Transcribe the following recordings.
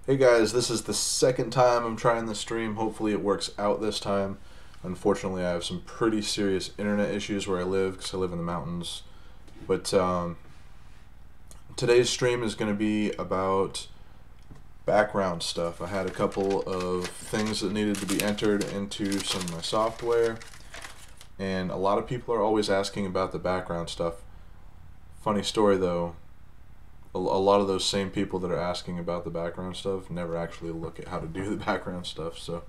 Hey guys, this is the second time I'm trying this stream. Hopefully it works out this time. Unfortunately, I have some pretty serious internet issues where I live because I live in the mountains. But today's stream is going to be about background stuff. I had a couple of things that needed to be entered into some of my software, and a lot of people are always asking about the background stuff. Funny story though, a lot of those same people that are asking about the background stuff never actually look at how to do the background stuff. So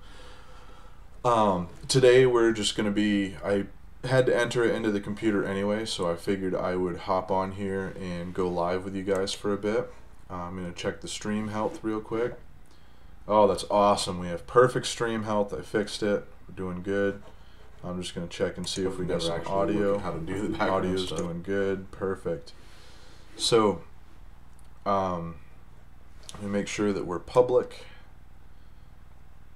today we're just going to be, I had to enter it into the computer anyway, so I figured I would hop on here and go live with you guys for a bit. I'm going to check the stream health real quick. Oh, that's awesome. We have perfect stream health. I fixed it. We're doing good. I'm just going to check and see if we got some audio. How to do the background audio's stuff. Doing good. Perfect. So let me make sure that we're public.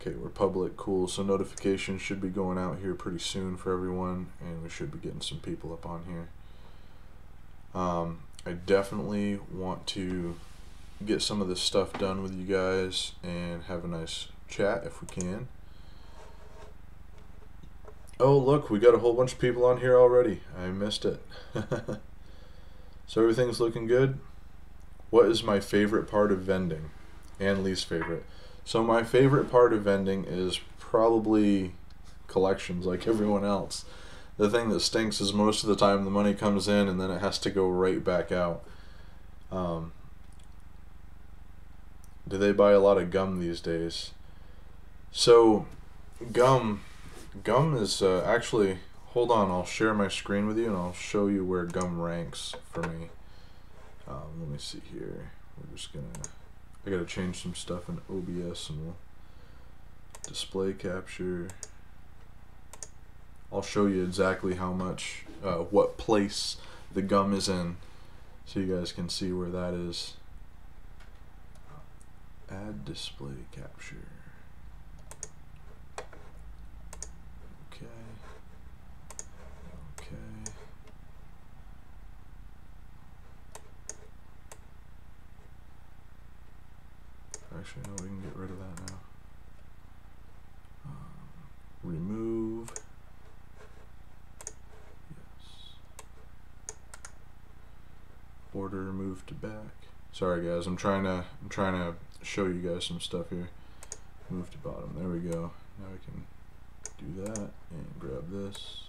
Okay, we're public, cool. So notifications should be going out here pretty soon for everyone, and we should be getting some people up on here. I definitely want to get some of this stuff done with you guys and have a nice chat if we can. Oh, look, we got a whole bunch of people on here already. I missed it. So everything's looking good. What is my favorite part of vending and least favorite? So my favorite part of vending is probably collections, like everyone else. The thing that stinks is most of the time the money comes in and then it has to go right back out. Do they buy a lot of gum these days? So gum is actually, hold on, I'll share my screen with you and I'll show you where gum ranks for me. Let me see here. We're just gonna, I gotta change some stuff in OBS and we'll display capture. I'll show you exactly how much, what place the gum is in, so you guys can see where that is. Add display capture. Okay. Okay. Actually, no, we can get rid of that now. Remove. Yes. Order move to back. Sorry guys, I'm trying to show you guys some stuff here. Move to bottom. There we go. Now we can do that and grab this.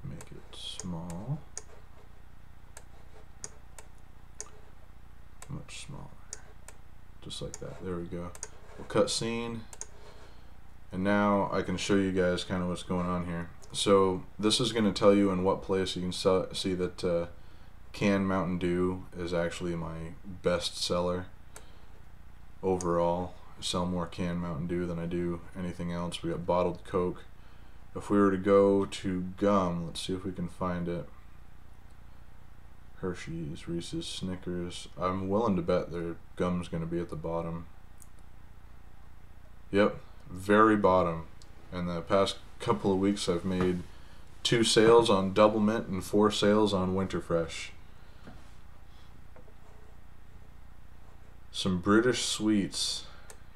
Make it small. Much smaller. Just like that. There we go. We'll cut scene, and now I can show you guys kind of what's going on here. So this is going to tell you in what place you can see that canned Mountain Dew is actually my best seller overall. I sell more canned Mountain Dew than I do anything else. We got bottled Coke. If we were to go to gum, let's see if we can find it. Hershey's, Reese's, Snickers. I'm willing to bet their gum's going to be at the bottom. Yep, very bottom. In the past couple of weeks I've made 2 sales on Double Mint and 4 sales on Winter Fresh. Some British sweets.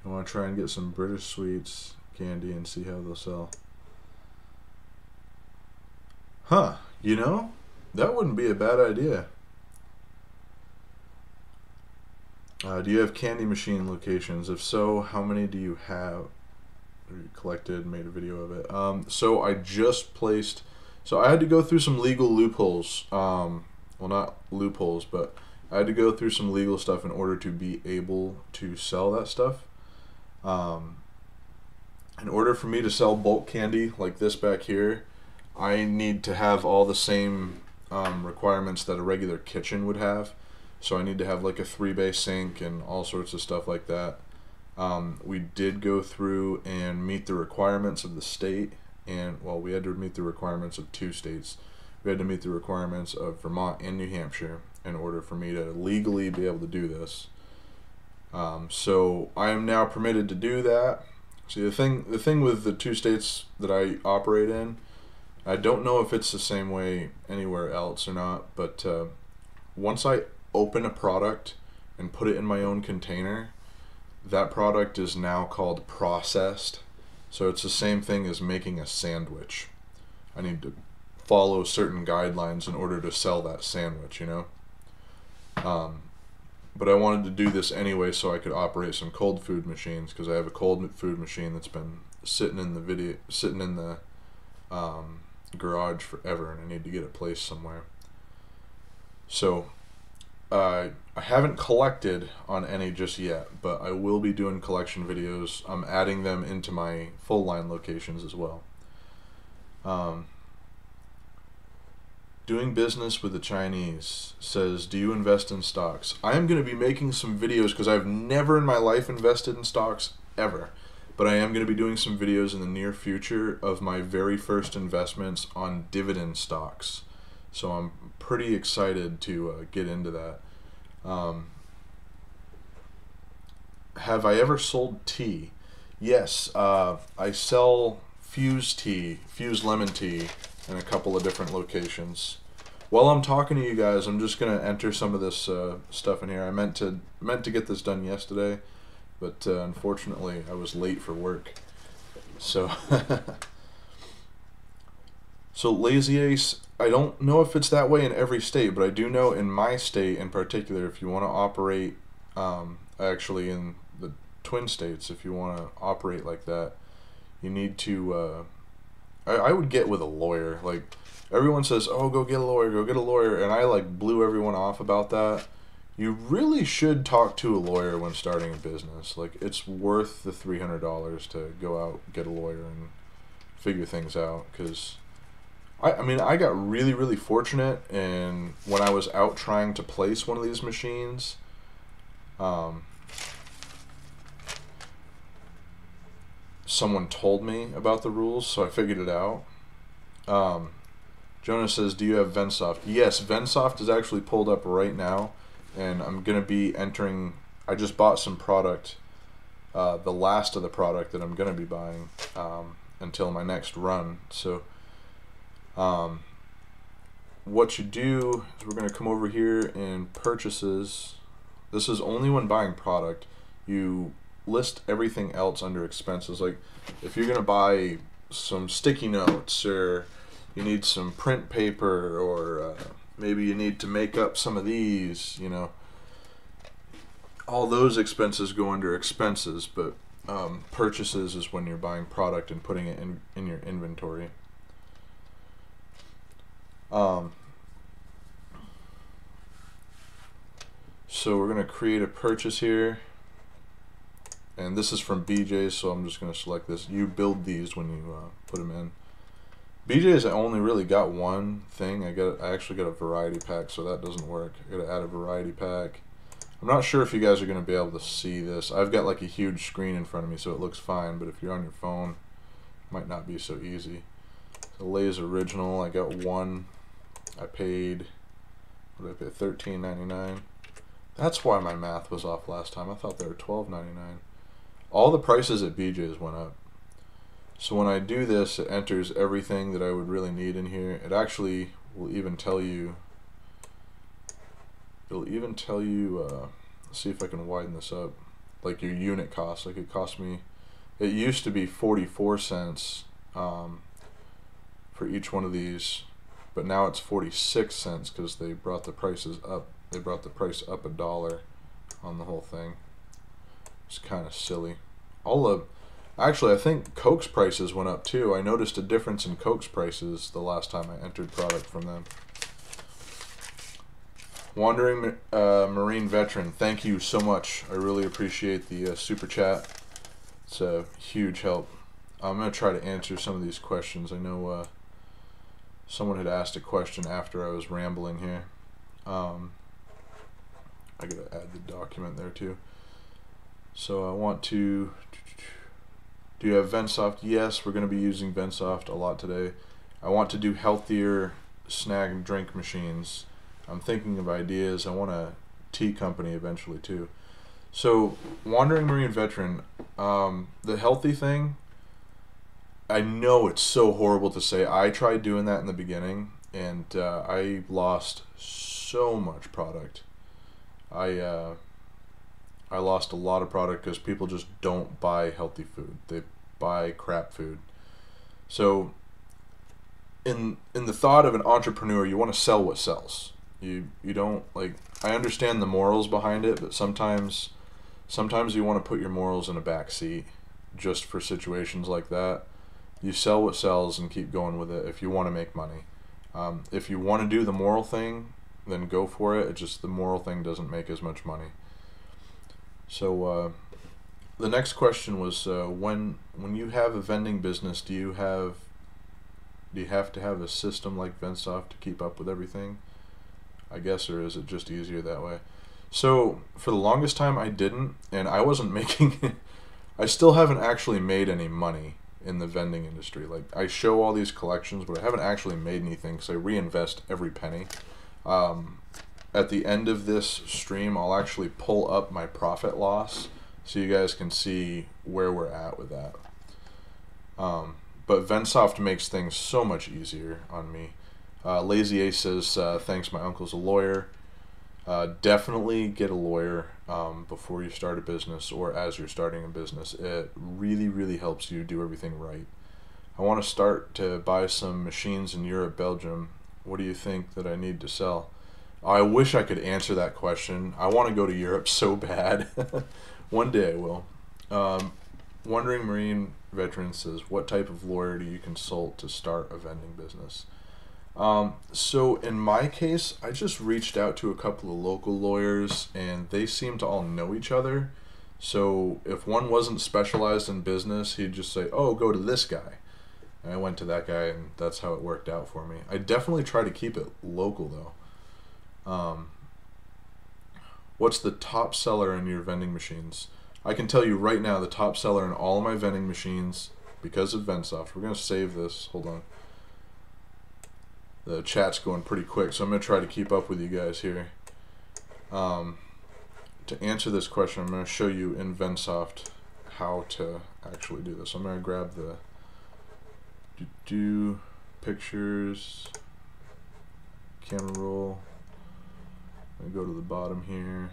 You want to try and get some British sweets candy and see how they'll sell. Huh, you know? That wouldn't be a bad idea. Do you have candy machine locations? If so, how many do you have? You collected, made a video of it. So I just placed, so I had to go through some legal loopholes. Well, not loopholes, but I had to go through some legal stuff in order to be able to sell that stuff. In order for me to sell bulk candy like this back here, I need to have all the same requirements that a regular kitchen would have. So I need to have like a 3-bay sink and all sorts of stuff like that. We did go through and meet the requirements of the state, and well, we had to meet the requirements of 2 states. We had to meet the requirements of Vermont and New Hampshire in order for me to legally be able to do this. So I am now permitted to do that. See, the thing with the 2 states that I operate in, I don't know if it's the same way anywhere else or not, but once I open a product and put it in my own container, that product is now called processed. So it's the same thing as making a sandwich. I need to follow certain guidelines in order to sell that sandwich, you know. But I wanted to do this anyway so I could operate some cold food machines, because I have a cold food machine that's been sitting in the garage forever, and I need to get it placed somewhere. So I haven't collected on any just yet, but I will be doing collection videos. I'm adding them into my full line locations as well. Doing business with the Chinese says, do you invest in stocks? I am going to be making some videos because I've never in my life invested in stocks ever. But I am going to be doing some videos in the near future of my very first investments on dividend stocks. So I'm pretty excited to get into that. Have I ever sold tea? Yes, I sell Fuse lemon tea in a couple of different locations. While I'm talking to you guys, I'm just gonna enter some of this stuff in here. I meant to get this done yesterday, but unfortunately I was late for work. So so Lazy Ace, I don't know if it's that way in every state, but I do know in my state in particular, if you want to operate, actually in the Twin States, if you want to operate like that, you need to, I would get with a lawyer. Like, everyone says, oh, go get a lawyer, and I like blew everyone off about that. You really should talk to a lawyer when starting a business. Like, it's worth the $300 to go out, get a lawyer, and figure things out, because I mean, I got really, really fortunate, and when I was out trying to place one of these machines, someone told me about the rules, so I figured it out. Jonas says, do you have Vensoft? Yes, Vensoft is actually pulled up right now, and I'm going to be entering, I just bought some product, the last of the product that I'm going to be buying until my next run. So what you do is we're going to come over here in purchases. This is only when buying product. You list everything else under expenses. Like if you're going to buy some sticky notes, or you need some print paper, or maybe you need to make up some of these, you know, all those expenses go under expenses, but purchases is when you're buying product and putting it in your inventory. So we're going to create a purchase here, and this is from BJ's, so I'm just going to select this. You build these when you put them in. BJ's, I only really got one thing. I actually got a variety pack, so that doesn't work. I got to add a variety pack. I'm not sure if you guys are going to be able to see this. I've got like a huge screen in front of me, so it looks fine, but if you're on your phone, it might not be so easy. So Lay's Original, I got one. I paid, what did I pay, $13.99. That's why my math was off last time. I thought they were $12.99. All the prices at BJ's went up. So when I do this, it enters everything that I would really need in here. It actually will even tell you, let's see if I can widen this up, like your unit cost. Like it cost me, it used to be 44 cents for each one of these, but now it's 46 cents because they brought the prices up. They brought the price up $1 on the whole thing. It's kind of silly. Actually, I think Coke's prices went up too. I noticed a difference in Coke's prices the last time I entered product from them. Wandering Marine Veteran, thank you so much. I really appreciate the super chat. It's a huge help. I'm going to try to answer some of these questions. I know someone had asked a question after I was rambling here. I got to add the document there too. So I want to, do you have Vensoft? Yes, we're going to be using Vensoft a lot today. I want to do healthier snack and drink machines. I'm thinking of ideas. I want a tea company eventually too. So Wandering Marine Veteran, the healthy thing, I know it's so horrible to say. I tried doing that in the beginning, and I lost so much product. I I lost a lot of product because people just don't buy healthy food. They buy crap food. So in the thought of an entrepreneur, you want to sell what sells. You don't like. I understand the morals behind it, but sometimes you want to put your morals in a back seat just for situations like that. You sell what sells and keep going with it if you want to make money. If you want to do the moral thing, then go for it. It's just the moral thing doesn't make as much money. So the next question was when you have a vending business, do you have to have a system like Vensoft to keep up with everything? I guess, or is it just easier that way? So for the longest time I didn't, and I wasn't making I still haven't actually made any money in the vending industry. Like, I show all these collections, but I haven't actually made anything because I reinvest every penny. At the end of this stream, I'll actually pull up my profit loss so you guys can see where we're at with that. But Vensoft makes things so much easier on me. Lazy Ace says, thanks, my uncle's a lawyer. Definitely get a lawyer before you start a business or as you're starting a business. It really, really helps you do everything right. I want to start to buy some machines in Europe, Belgium. What do you think that I need to sell? I wish I could answer that question. I want to go to Europe so bad. One day I will. Wandering Marine Veteran says, what type of lawyer do you consult to start a vending business? So in my case, I just reached out to a couple of local lawyers and they seem to all know each other. So if one wasn't specialized in business, he'd just say, oh, go to this guy. And I went to that guy and that's how it worked out for me. I definitely try to keep it local though. What's the top seller in your vending machines? I can tell you right now the top seller in all of my vending machines, because of Vensoft. We're going to save this. Hold on. The chat's going pretty quick, so I'm going to try to keep up with you guys here. To answer this question, I'm going to show you in Vensoft how to actually do this. I'm going to grab the pictures, camera roll. I'm going to go to the bottom here.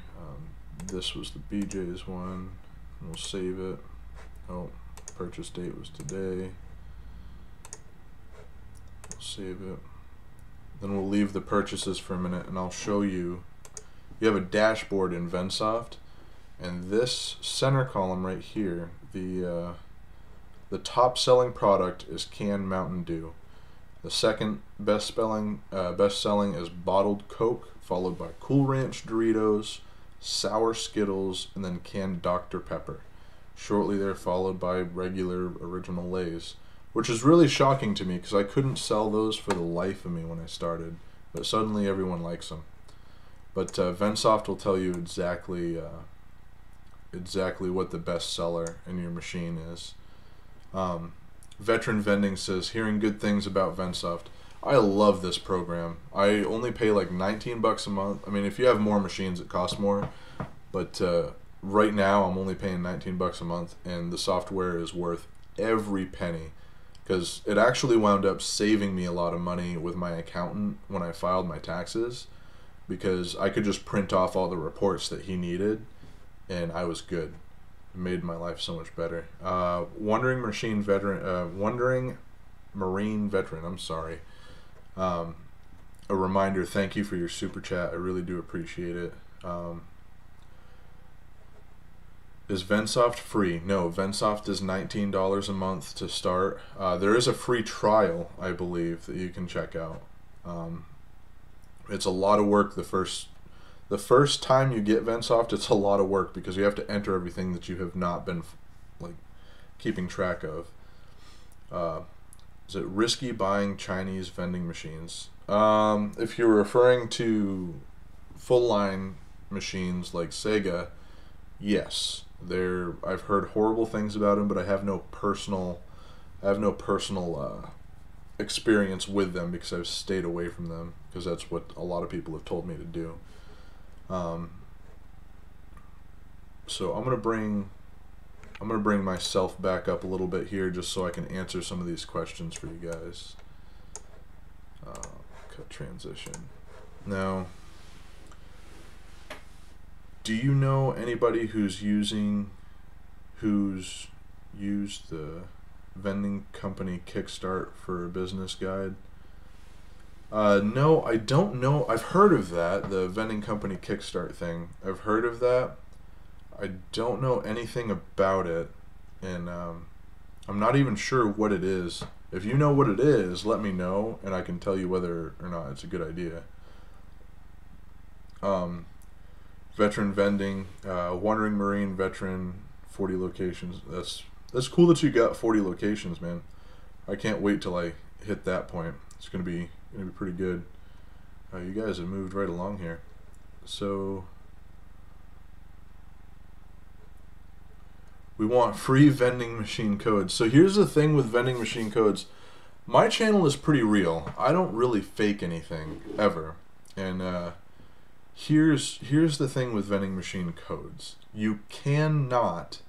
This was the BJ's one. We'll save it. Oh, purchase date was today. We'll save it. Then we'll leave the purchases for a minute and I'll show you. You have a dashboard in Vensoft, and this center column right here, the top selling product is canned Mountain Dew. The second best selling is bottled Coke, followed by Cool Ranch Doritos, sour Skittles, and then canned Dr. Pepper. Shortly they're followed by regular original Lay's, which is really shocking to me because I couldn't sell those for the life of me when I started, but suddenly everyone likes them. But Vensoft will tell you exactly what the best seller in your machine is. Veteran Vending says, hearing good things about Vensoft. I love this program. I only pay like 19 bucks a month. I mean, if you have more machines, it costs more. But right now, I'm only paying 19 bucks a month, and the software is worth every penny. Because it actually wound up saving me a lot of money with my accountant when I filed my taxes. Because I could just print off all the reports that he needed, and I was good. It made my life so much better. Wandering Marine Veteran, I'm sorry. A reminder, thank you for your super chat. I really do appreciate it. Is Vensoft free? No, Vensoft is $19 a month to start. There is a free trial, I believe, that you can check out. It's a lot of work the first time you get Vensoft. It's a lot of work because you have to enter everything that you have not been like keeping track of. Is it risky buying Chinese vending machines? If you're referring to full line machines like Sega, yes. I've heard horrible things about them, but I have no personal experience with them because I've stayed away from them because that's what a lot of people have told me to do. So I'm gonna bring myself back up a little bit here just so I can answer some of these questions for you guys. Cut transition. Now, Do you know anybody who's used the vending company Kickstart for a business guide? No, I don't know. I've heard of that, the vending company Kickstart thing. I've heard of that. I don't know anything about it, and I'm not even sure what it is. If you know what it is, let me know, and I can tell you whether or not it's a good idea. Veteran vending, Wandering Marine veteran, 40 locations. That's cool that you got 40 locations, man. I can't wait till I hit that point. It's gonna be pretty good. You guys have moved right along here. So we want free vending machine codes. So here's the thing with vending machine codes. My channel is pretty real. I don't really fake anything ever. And here's the thing with vending machine codes. You cannot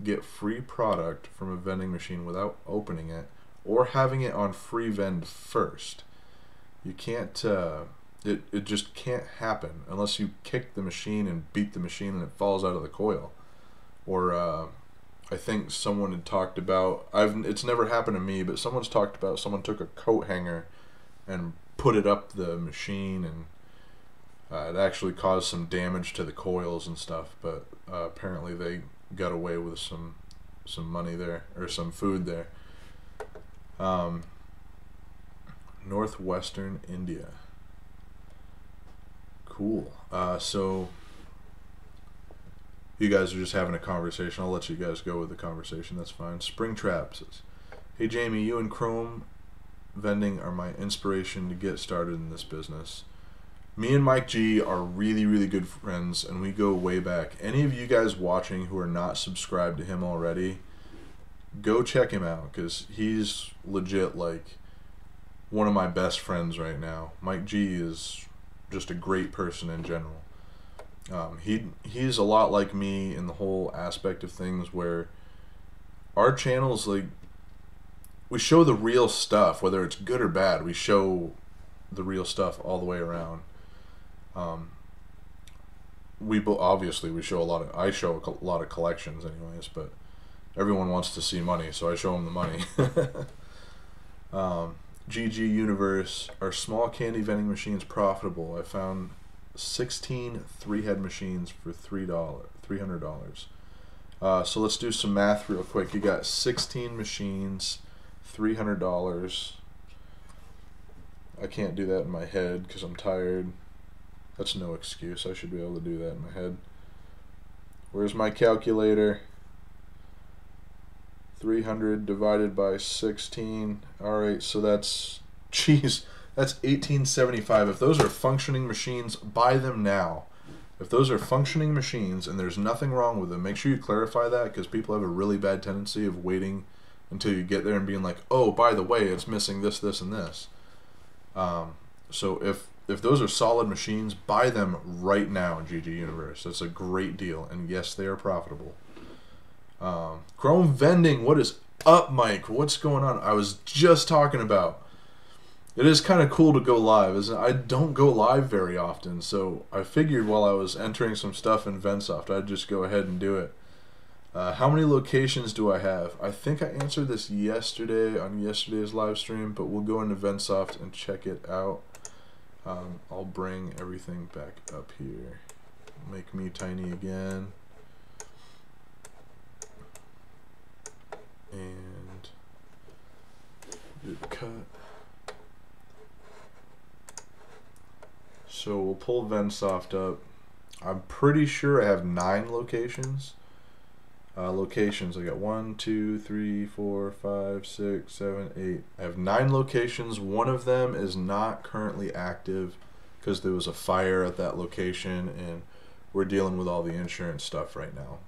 get free product from a vending machine without opening it or having it on free vend first. You can't, it just can't happen unless you kick the machine and beat the machine and it falls out of the coil. Or I think someone had talked about, it's never happened to me, but someone's talked about someone took a coat hanger and put it up the machine, and it actually caused some damage to the coils and stuff, but apparently they got away with some money there, or some food there. Northwestern India. Cool. So you guys are just having a conversation. I'll let you guys go with the conversation. That's fine. Springtrap says, "Hey Jamie, you and Chrome Vending are my inspiration to get started in this business. Me and Mike G are really, really good friends, and we go way back. Any of you guys watching who are not subscribed to him already, go check him out, because he's legit like one of my best friends right now. Mike G is just a great person in general. He's a lot like me in the whole aspect of things, where our channel's like, we show the real stuff, whether it's good or bad. We show the real stuff all the way around. Obviously we show I show a lot of collections anyways, but everyone wants to see money, so I show them the money. GG Universe, are small candy vending machines profitable? I found 16 3-head machines for $300. So let's do some math real quick. You got 16 machines, $300. I can't do that in my head because I'm tired. That's no excuse. I should be able to do that in my head. Where's my calculator? 300 divided by 16. Alright, so that's, geez, that's 1875. If those are functioning machines, buy them now. If those are functioning machines and there's nothing wrong with them, make sure you clarify that, because people have a really bad tendency of waiting until you get there and being like, oh, by the way, it's missing this, this, and this. So if those are solid machines, buy them right now in GG Universe. That's a great deal, and yes, they are profitable. Chrome Vending, what is up, Mike? What's going on? I was just talking about, it is kind of cool to go live, isn't it? I don't go live very often, so I figured while I was entering some stuff in Vensoft, I'd just go ahead and do it. How many locations do I have? I think I answered this yesterday on yesterday's live stream, but we'll go into Vensoft and check it out. I'll bring everything back up here. Make me tiny again. And do the cut. So we'll pull Vensoft up. I'm pretty sure I have 9 locations. Locations, I got 1, 2, 3, 4, 5, 6, 7, 8. I have 9 locations. One of them is not currently active because there was a fire at that location, and we're dealing with all the insurance stuff right now.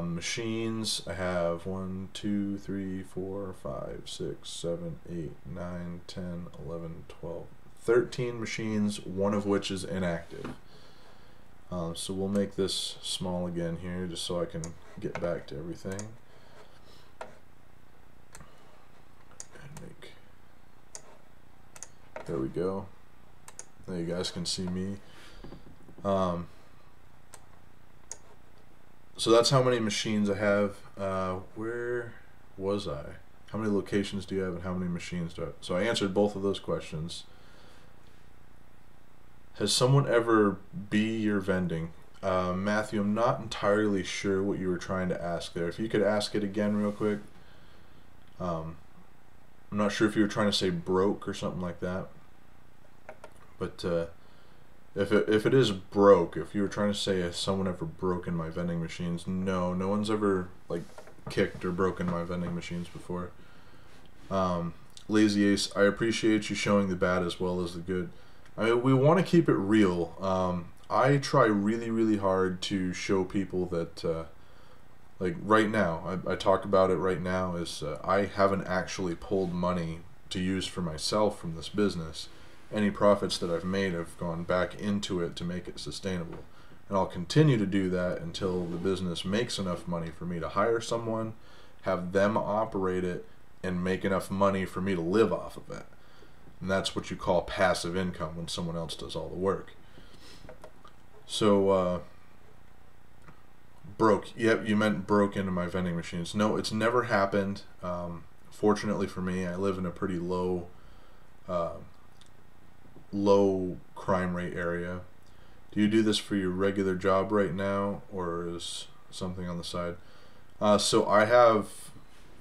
Machines, I have 1, 2, 3, 4, 5, 6, 7, 8, 9, 10, 11, 12, 13 machines, one of which is inactive. So we'll make this small again here just so I can get back to everything. And make, there we go. Now you guys can see me. So that's how many machines I have. Where was I? How many locations do you have and how many machines do I have? So I answered both of those questions. Has someone ever be your vending? Matthew, I'm not entirely sure what you were trying to ask there. If you could ask it again real quick. I'm not sure if you were trying to say broke or something like that. But if it is broke, if you were trying to say has someone ever broken my vending machines, no one's ever like kicked or broken my vending machines before. Lazy Ace, I appreciate you showing the bad as well as the good. I mean, we want to keep it real. I try really hard to show people that, like right now, I talk about it right now, is I haven't actually pulled money to use for myself from this business. Any profits that I've made have gone back into it to make it sustainable. And I'll continue to do that until the business makes enough money for me to hire someone, have them operate it, and make enough money for me to live off of it. And that's what you call passive income when someone else does all the work. So, broke. Yep, you meant broke into my vending machines. No, it's never happened. Fortunately for me, I live in a pretty low crime rate area. Do you do this for your regular job right now, or is something on the side? So I have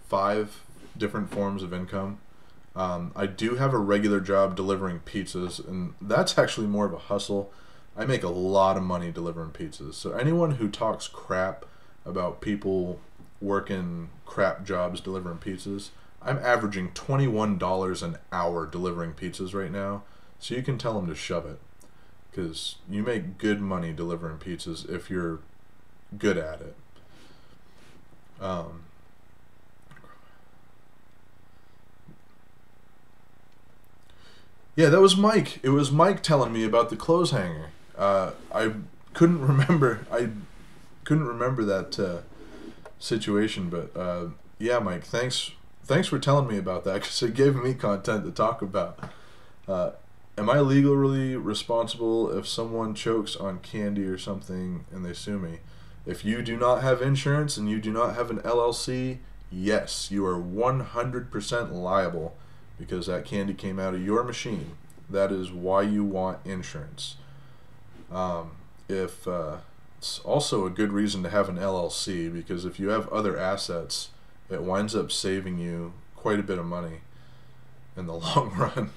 5 different forms of income. I do have a regular job delivering pizzas, and that's actually more of a hustle. I make a lot of money delivering pizzas. So anyone who talks crap about people working crap jobs delivering pizzas, I'm averaging $21 an hour delivering pizzas right now. So you can tell them to shove it, because you make good money delivering pizzas if you're good at it. Yeah, that was Mike. It was Mike telling me about the clothes hanger. I couldn't remember. I couldn't remember that situation, but yeah, Mike. Thanks for telling me about that, because it gave me content to talk about. Am I legally responsible if someone chokes on candy or something and they sue me? If you do not have insurance and you do not have an LLC, yes, you are 100% liable, because that candy came out of your machine. That is why you want insurance. It's also a good reason to have an LLC, because if you have other assets, it winds up saving you quite a bit of money in the long run.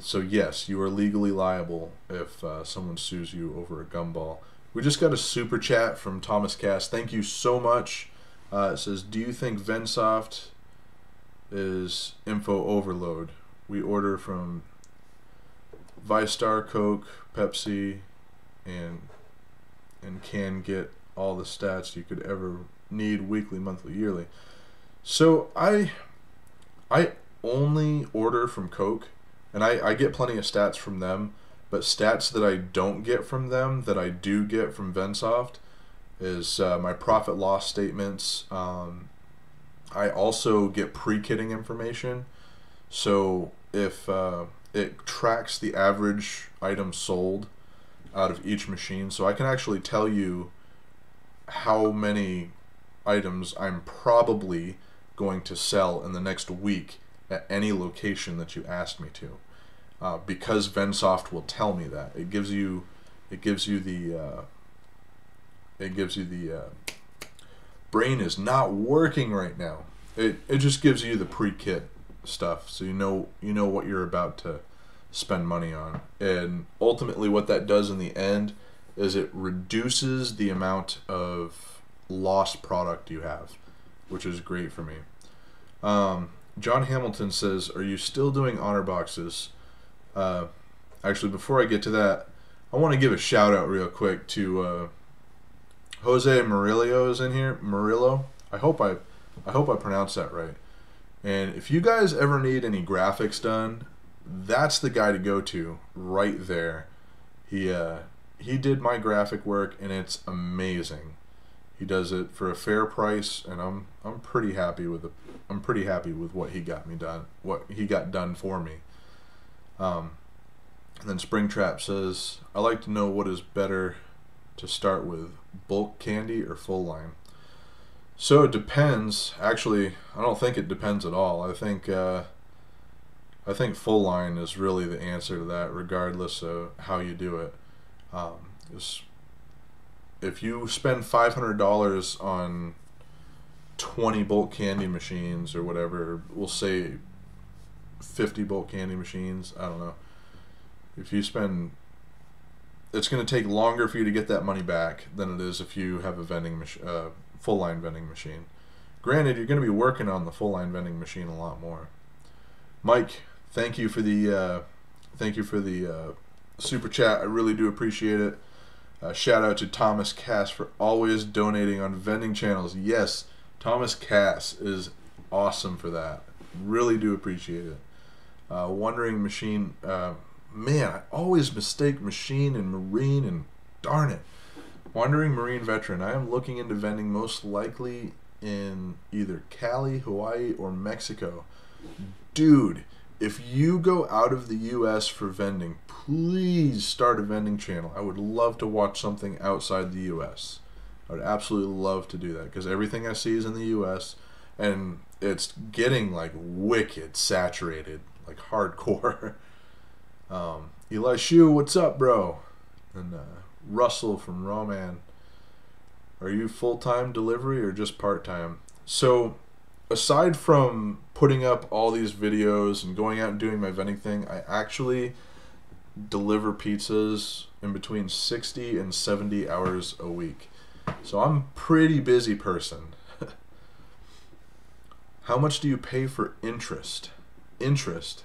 So yes, you are legally liable if someone sues you over a gumball. We just got a super chat from Thomas Cass. Thank you so much. It says, do you think Vensoft is info overload? We order from Vistar, Coke, Pepsi, and can get all the stats you could ever need weekly, monthly, yearly. So I only order from Coke, and I get plenty of stats from them, but stats that I don't get from them that I do get from Vensoft is my profit loss statements. I also get pre-kitting information, so if it tracks the average item sold out of each machine, so I can actually tell you how many items I'm probably going to sell in the next week at any location that you asked me to, because Vensoft will tell me that. It gives you the brain is not working right now. It just gives you the pre-kit stuff, so you know what you're about to spend money on. And ultimately what that does in the end is it reduces the amount of lost product you have, which is great for me. John Hamilton says, are you still doing honor boxes? Actually, before I get to that, I want to give a shout out real quick to Jose Murillo is in here. Murillo. I hope I pronounced that right. And if you guys ever need any graphics done, that's the guy to go to right there. He did my graphic work, and it's amazing. He does it for a fair price, and I'm pretty happy with it. I'm pretty happy with what he got done for me. And then Springtrap says, I like to know what is better to start with, bulk candy or full line? So it depends. Actually, I don't think it depends at all. I think full line is really the answer to that, regardless of how you do it. Um, if you spend $500 on 20 bulk candy machines or whatever, we'll say 50 bulk candy machines, I don't know. If you spend, it's going to take longer for you to get that money back than it is if you have a full line vending machine. Granted, you're going to be working on the full line vending machine a lot more. Mike, thank you for the super chat. I really do appreciate it. Shout out to Thomas Cass for always donating on vending channels. Yes, Thomas Cass is awesome for that. Really do appreciate it. Wandering Machine, man, I always mistake machine and marine, and darn it. Wandering Marine Veteran, I am looking into vending most likely in either Cali, Hawaii, or Mexico. Dude, if you go out of the U.S. for vending, please start a vending channel. I would love to watch something outside the U.S. I would absolutely love to do that, because everything I see is in the U.S. and it's getting like wicked saturated, like hardcore. Eli Shu, what's up, bro? And Russell from Roman, are you full-time delivery or just part-time? So aside from putting up all these videos and going out and doing my vending thing, I actually deliver pizzas in between 60 and 70 hours a week. So I'm a pretty busy person. How much do you pay for interest? Interest.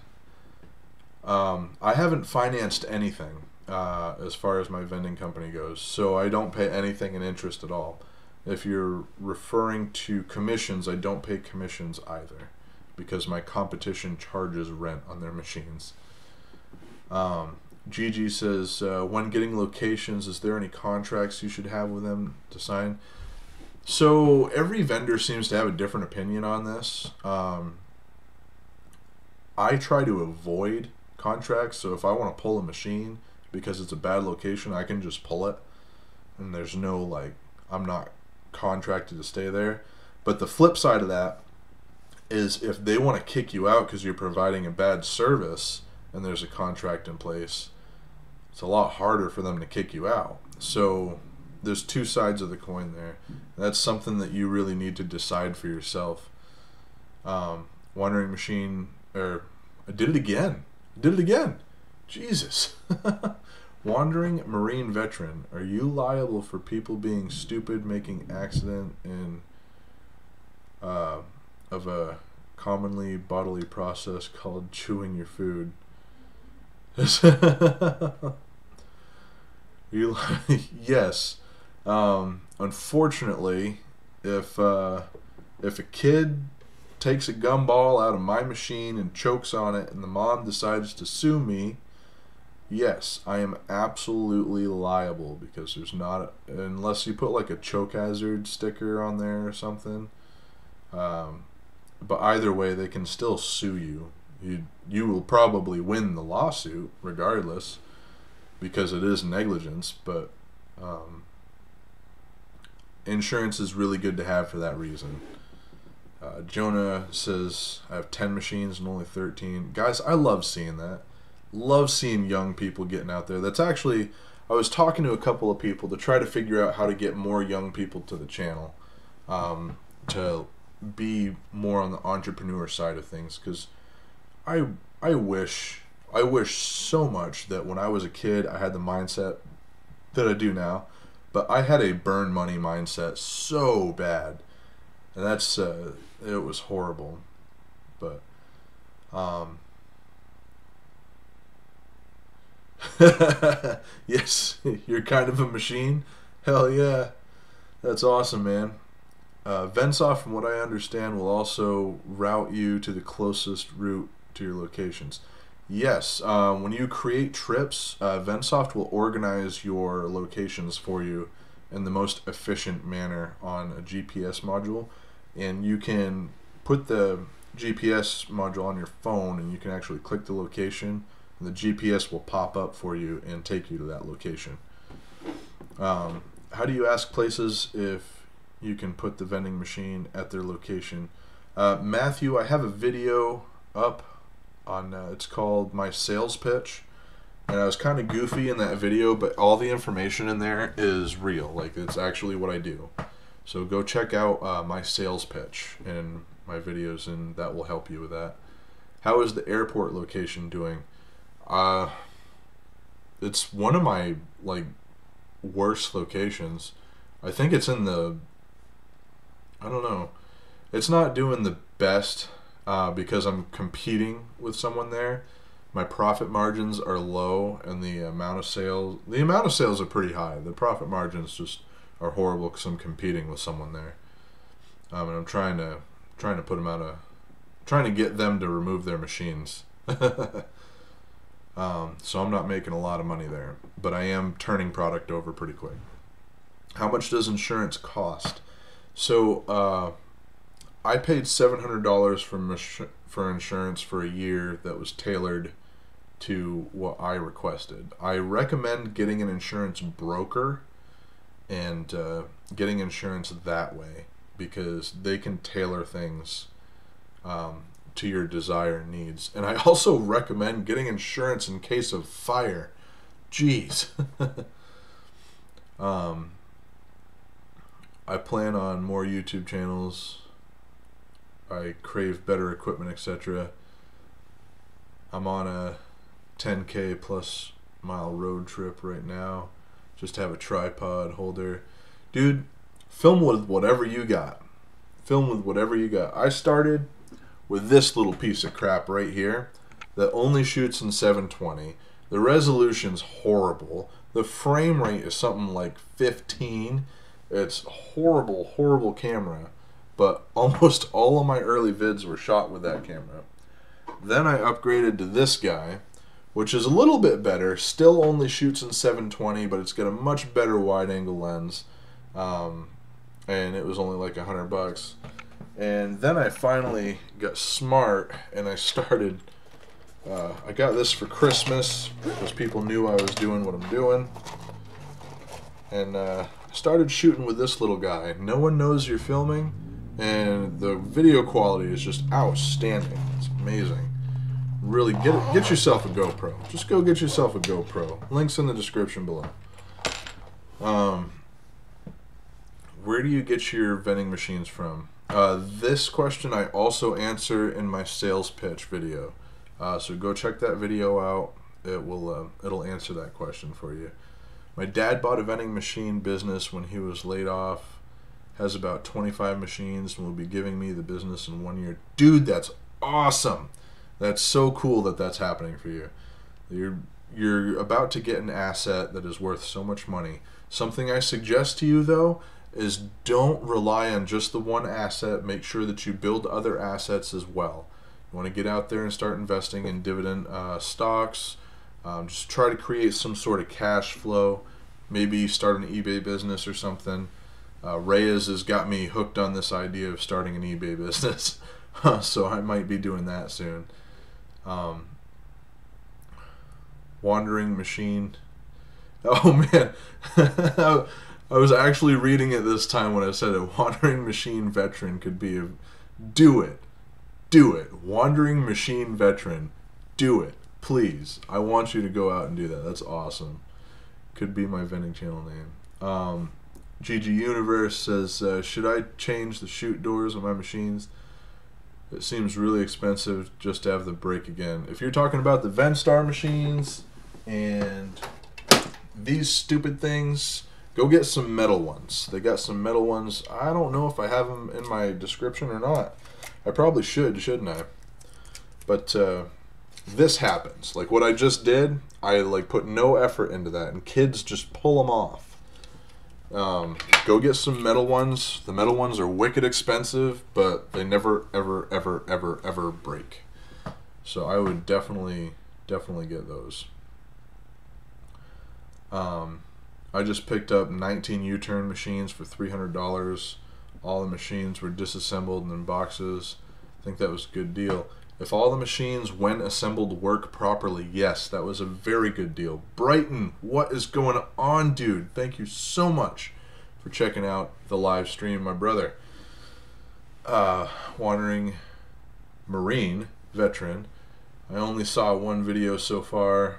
I haven't financed anything as far as my vending company goes, so I don't pay anything in interest at all. If you're referring to commissions, I don't pay commissions either, because my competition charges rent on their machines. Gigi says, when getting locations, is there any contracts you should have with them to sign? So every vendor seems to have a different opinion on this. I try to avoid contracts, so if I want to pull a machine because it's a bad location, I can just pull it, and there's no, like, I'm not contracted to stay there. But the flip side of that is if they want to kick you out because you're providing a bad service and there's a contract in place, it's a lot harder for them to kick you out. So there's two sides of the coin there. That's something that you really need to decide for yourself. Wandering Machine, or I did it again. Jesus. Wandering Marine Veteran, are you liable for people being stupid, making accident in of a commonly bodily process called chewing your food? Yes. Unfortunately, if a kid takes a gumball out of my machine and chokes on it and the mom decides to sue me, yes, I am absolutely liable, because there's not, unless you put like a choke hazard sticker on there or something. But either way, they can still sue you. You will probably win the lawsuit regardless, because it is negligence, but insurance is really good to have for that reason. Jonah says, I have 10 machines and only 13. Guys, I love seeing that. Love seeing young people getting out there. That's actually, I was talking to a couple of people to try to figure out how to get more young people to the channel, to be more on the entrepreneur side of things, because I wish so much that when I was a kid I had the mindset that I do now, but I had a burn money mindset so bad, and that's it was horrible. But yes, you're kind of a machine. Hell yeah, that's awesome, man. Vensoft, from what I understand, will also route you to the closest route to your locations. Yes, when you create trips, Vensoft will organize your locations for you in the most efficient manner on a GPS module, and you can put the GPS module on your phone and you can actually click the location and the GPS will pop up for you and take you to that location. How do you ask places if you can put the vending machine at their location? Matthew, I have a video up on, it's called My Sales Pitch. And I was kind of goofy in that video, but all the information in there is real. Like, it's actually what I do. So go check out my sales pitch in my videos, and that will help you with that. How is the airport location doing? It's one of my, like, worst locations. I think it's in the, I don't know. It's not doing the best because I'm competing with someone there. My profit margins are low, and the amount of sales are pretty high. The profit margins just are horrible because I'm competing with someone there, and I'm trying to put them trying to get them to remove their machines. So I'm not making a lot of money there, but I am turning product over pretty quick. How much does insurance cost? So I paid $700 for insurance for a year that was tailored to what I requested. I recommend getting an insurance broker and getting insurance that way, because they can tailor things to your desired needs. And I also recommend getting insurance in case of fire. Jeez. I plan on more YouTube channels. I crave better equipment, etc. I'm on a 10K plus mile road trip right now. Just have a tripod holder. Dude, film with whatever you got. Film with whatever you got. I started with this little piece of crap right here that only shoots in 720. The resolution's horrible. The frame rate is something like 15. It's horrible, horrible camera. But almost all of my early vids were shot with that camera. Then I upgraded to this guy, which is a little bit better. Still only shoots in 720, but it's got a much better wide-angle lens. And it was only like $100. And then I finally got smart, and I started... I got this for Christmas because people knew I was doing what I'm doing. And started shooting with this little guy. No one knows you're filming. And the video quality is just outstanding. It's amazing. Really, get yourself a GoPro. Just go get yourself a GoPro. Links in the description below. Where do you get your vending machines from? This question I also answer in my sales pitch video. So go check that video out. It'll answer that question for you. My dad bought a vending machine business when he was laid off. Has about 25 machines and will be giving me the business in 1 year. Dude, that's awesome. That's so cool that that's happening for you. You're about to get an asset that is worth so much money. Something I suggest to you, though, is don't rely on just the one asset. Make sure that you build other assets as well. You want to get out there and start investing in dividend stocks. Just try to create some sort of cash flow. Maybe start an eBay business or something. Reyes has got me hooked on this idea of starting an eBay business, so I might be doing that soon. Wandering machine. Oh man, I was actually reading it this time when I said it. Wandering machine veteran could be a... Do it. Wandering machine veteran. Do it. Please. I want you to go out and do that. That's awesome. Could be my vending channel name. GG Universe says, should I change the chute doors on my machines? It seems really expensive just to have the break again. If you're talking about the Vensoft machines and these stupid things, go get some metal ones. They got some metal ones. I don't know if I have them in my description or not. I probably should, shouldn't I? But this happens. Like what I just did, I like put no effort into that, and kids just pull them off. Go get some metal ones. The metal ones are wicked expensive, but they never, ever, ever, ever, ever break. So I would definitely get those. I just picked up 19 U-turn machines for $300. All the machines were disassembled and in boxes. I think that was a good deal. If all the machines, when assembled, work properly, yes, that was a very good deal. Brighton, what is going on, dude? Thank you so much for checking out the live stream, my brother. Wandering Marine veteran. I only saw one video so far.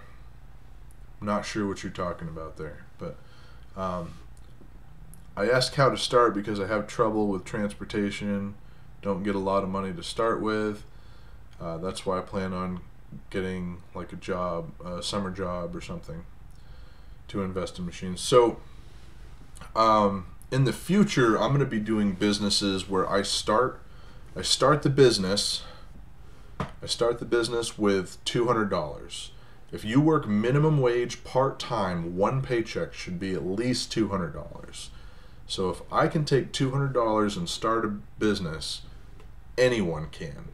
Not sure what you're talking about there, but I asked how to start because I have trouble with transportation, don't get a lot of money to start with. That's why I plan on getting like a job, a summer job or something to invest in machines. So in the future, I'm going to be doing businesses where I start the business with $200. If you work minimum wage part-time, one paycheck should be at least $200. So if I can take $200 and start a business, anyone can.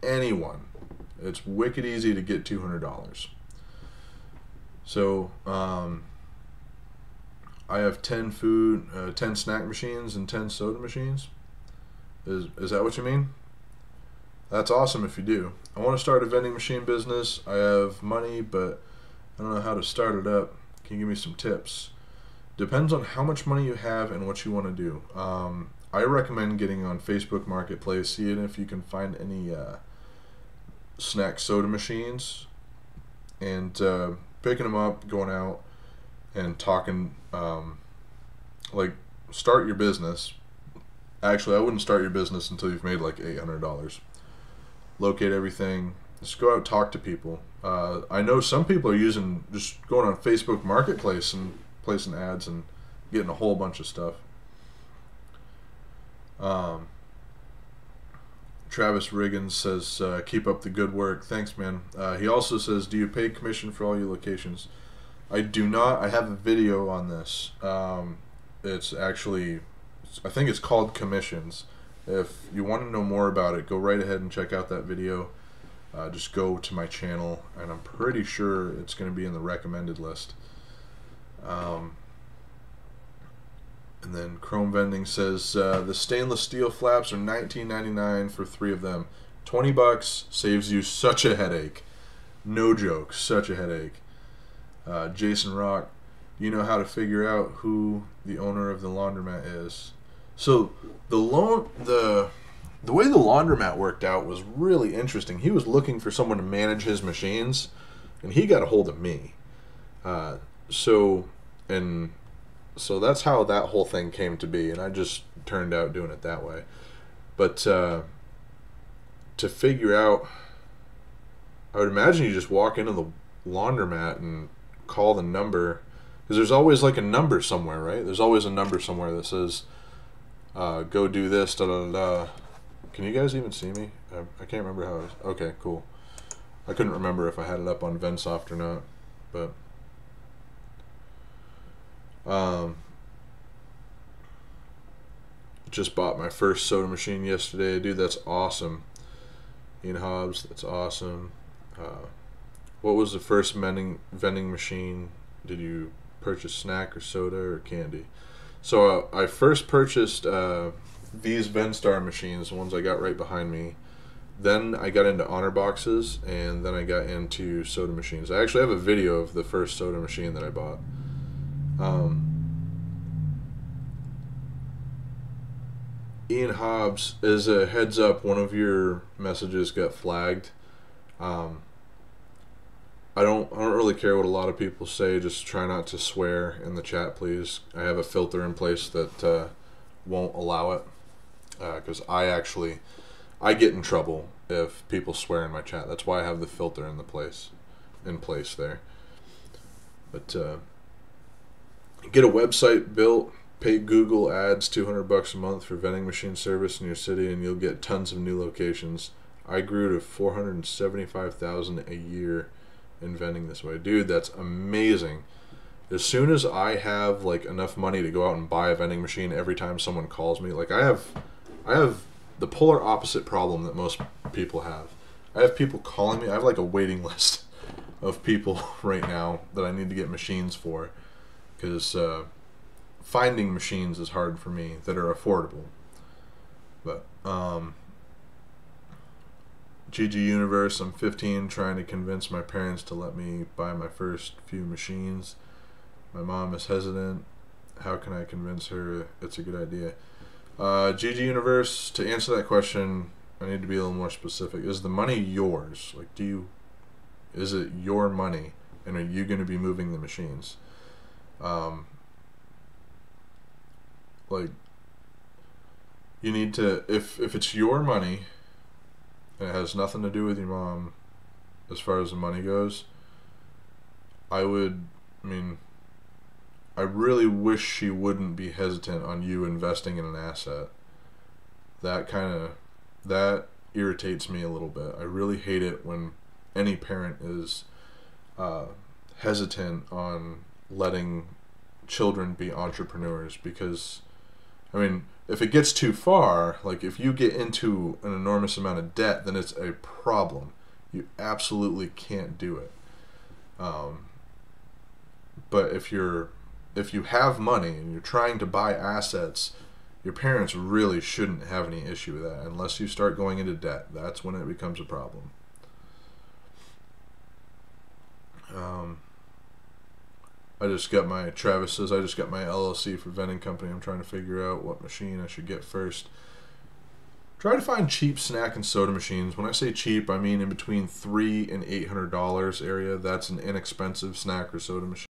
Anyone. It's wicked easy to get $200. So I have 10 snack machines and 10 soda machines. Is that what you mean? That's awesome if you do. I want to start a vending machine business. I have money, but I don't know how to start it up. Can you give me some tips? Depends on how much money you have and what you want to do. I recommend getting on Facebook Marketplace, seeing if you can find any snack soda machines, and picking them up, going out and talking, like, start your business. Actually, I wouldn't start your business until you've made like $800. Locate everything. Just go out, talk to people. I know some people are just going on Facebook Marketplace and placing ads and getting a whole bunch of stuff. Travis Riggins says, keep up the good work. Thanks, man. He also says, do you pay commission for all your locations? I do not. I have a video on this. It's actually, I think it's called Commissions. If you want to know more about it, go right ahead and check out that video. Just go to my channel, and I'm pretty sure it's going to be in the recommended list. And then Chrome Vending says, the stainless steel flaps are $19.99 for 3 of them. $20 saves you such a headache. No joke, such a headache. Jason Rock, do you know how to figure out who the owner of the laundromat is? So the way the laundromat worked out was really interesting. He was looking for someone to manage his machines, and he got a hold of me. So that's how that whole thing came to be, and I just turned out doing it that way. But to figure out, I would imagine you just walk into the laundromat and call the number, because there's always like a number somewhere, right? There's always a number somewhere that says, go do this, da da da. Can you guys even see me? I can't remember how it was. Okay, cool. I couldn't remember if I had it up on Vensoft or not, but just bought my first soda machine yesterday. Dude, that's awesome. Ian Hobbs, that's awesome. What was the first vending machine? Did you purchase snack or soda or candy? So I first purchased these Venstar machines, the ones I got right behind me. Then I got into honor boxes, and then I got into soda machines. I actually have a video of the first soda machine that I bought. Ian Hobbs, as a heads up, one of your messages got flagged. I don't really care what a lot of people say. Just try not to swear in the chat, please. I have a filter in place that won't allow it, because I get in trouble if people swear in my chat. That's why I have the filter in place there. But get a website built, pay Google ads $200 a month for vending machine service in your city, and you'll get tons of new locations. I grew to $475,000 a year in vending this way. Dude, that's amazing. As soon as I have like enough money to go out and buy a vending machine every time someone calls me, like I have the polar opposite problem that most people have. I have people calling me. I have like a waiting list of people right now that I need to get machines for, because finding machines is hard for me that are affordable. But GG Universe, I'm 15, trying to convince my parents to let me buy my first few machines. My mom is hesitant. How can I convince her it's a good idea? GG Universe, to answer that question, I need to be a little more specific. Is the money yours? Like, is it your money, and are you going to be moving the machines? Like, you need to, if it's your money, and it has nothing to do with your mom, as far as the money goes, I really wish she wouldn't be hesitant on you investing in an asset. That irritates me a little bit. I really hate it when any parent is hesitant on letting children be entrepreneurs, because if it gets too far, like if you get into an enormous amount of debt, then it's a problem. You absolutely can't do it. But if you have money and you're trying to buy assets, your parents really shouldn't have any issue with that unless you start going into debt. That's when it becomes a problem. Travis says, I just got my LLC for vending company. I'm trying to figure out what machine I should get first. Try to find cheap snack and soda machines. When I say cheap, I mean in between $300 and $800 area. That's an inexpensive snack or soda machine.